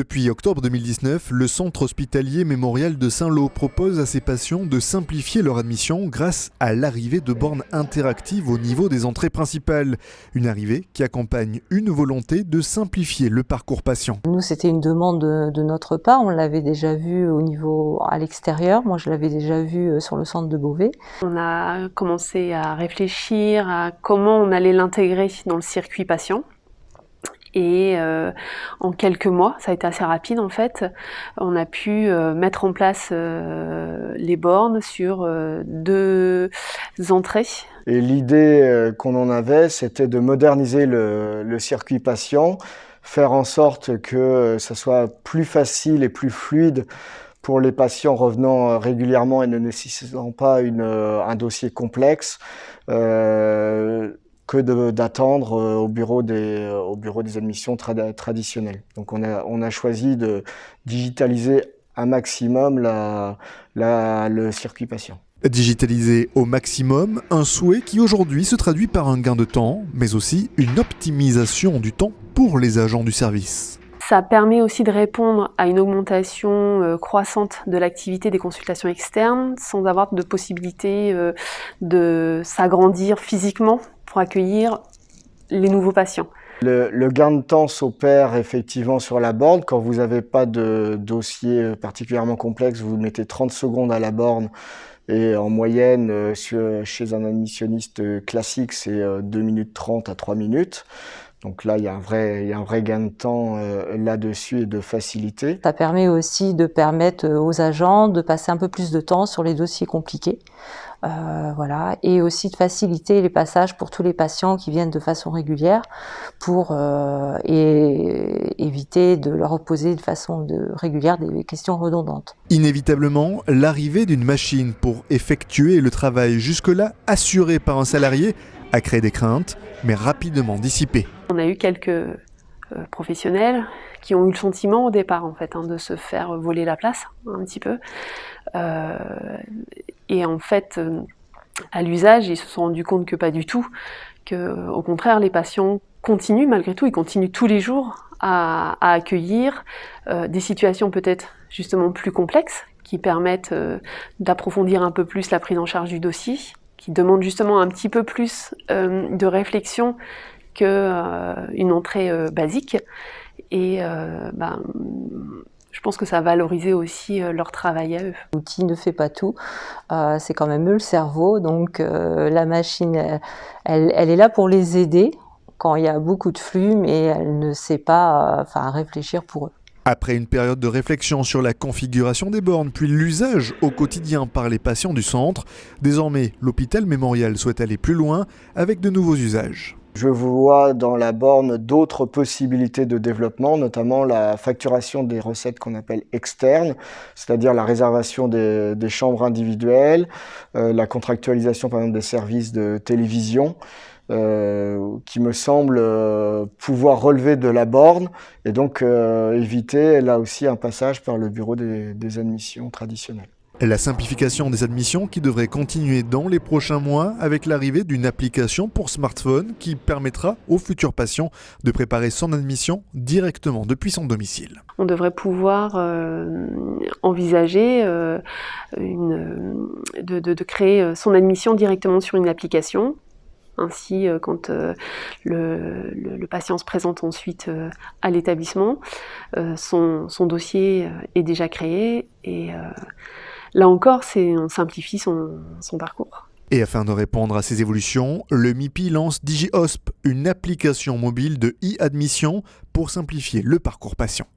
Depuis octobre 2019, le centre hospitalier mémorial de Saint-Lô propose à ses patients de simplifier leur admission grâce à l'arrivée de bornes interactives au niveau des entrées principales. Une arrivée qui accompagne une volonté de simplifier le parcours patient. Nous, c'était une demande de notre part. On l'avait déjà vu au niveau à l'extérieur. Moi, je l'avais déjà vu sur le centre de Beauvais. On a commencé à réfléchir à comment on allait l'intégrer dans le circuit patient. Et en quelques mois, ça a été assez rapide en fait, on a pu mettre en place les bornes sur 2 entrées. Et l'idée qu'on en avait, c'était de moderniser le circuit patient, faire en sorte que ça soit plus facile et plus fluide pour les patients revenant régulièrement et ne nécessitant pas un dossier complexe. Que d'attendre au bureau des admissions traditionnelles. Donc on a choisi de digitaliser un maximum le circuit patient. Digitaliser au maximum, un souhait qui aujourd'hui se traduit par un gain de temps, mais aussi une optimisation du temps pour les agents du service. Ça permet aussi de répondre à une augmentation croissante de l'activité des consultations externes sans avoir de possibilité de s'agrandir physiquement pour accueillir les nouveaux patients. Le gain de temps s'opère effectivement sur la borne. Quand vous n'avez pas de dossier particulièrement complexe, vous mettez 30 secondes à la borne et en moyenne, chez un admissionniste classique, c'est 2 minutes 30 à 3 minutes. Donc là, il y a un vrai gain de temps là-dessus et de facilité. Ça permet aussi de permettre aux agents de passer un peu plus de temps sur les dossiers compliqués. Voilà, et aussi de faciliter les passages pour tous les patients qui viennent de façon régulière pour éviter de leur poser de façon régulière des questions redondantes. Inévitablement, l'arrivée d'une machine pour effectuer le travail jusque-là assuré par un salarié a créé des craintes, mais rapidement dissipées. On a eu quelques professionnels qui ont eu le sentiment au départ en fait, de se faire voler la place un petit peu. Et en fait, à l'usage, ils se sont rendus compte que pas du tout, que au contraire, les patients continuent malgré tout, ils continuent tous les jours à accueillir des situations peut-être justement plus complexes, qui permettent d'approfondir un peu plus la prise en charge du dossier, qui demandent justement un petit peu plus de réflexion qu'une entrée basique. Et je pense que ça a valorisé aussi leur travail à eux. L'outil ne fait pas tout, c'est quand même eux le cerveau, donc la machine, elle est là pour les aider quand il y a beaucoup de flux, mais elle ne sait pas réfléchir pour eux. Après une période de réflexion sur la configuration des bornes, puis l'usage au quotidien par les patients du centre, désormais l'hôpital mémorial souhaite aller plus loin avec de nouveaux usages. Je vois dans la borne d'autres possibilités de développement, notamment la facturation des recettes qu'on appelle externes, c'est-à-dire la réservation des chambres individuelles, la contractualisation par exemple des services de télévision, qui me semble pouvoir relever de la borne et donc éviter là aussi un passage par le bureau des admissions traditionnelles. La simplification des admissions qui devrait continuer dans les prochains mois avec l'arrivée d'une application pour smartphone qui permettra aux futurs patients de préparer son admission directement depuis son domicile. On devrait pouvoir envisager de créer son admission directement sur une application. Ainsi, quand le patient se présente ensuite à l'établissement, son dossier est déjà créé et là encore, on simplifie son parcours. Et afin de répondre à ces évolutions, le MIPI lance DigiHosp, une application mobile de e-admission pour simplifier le parcours patient.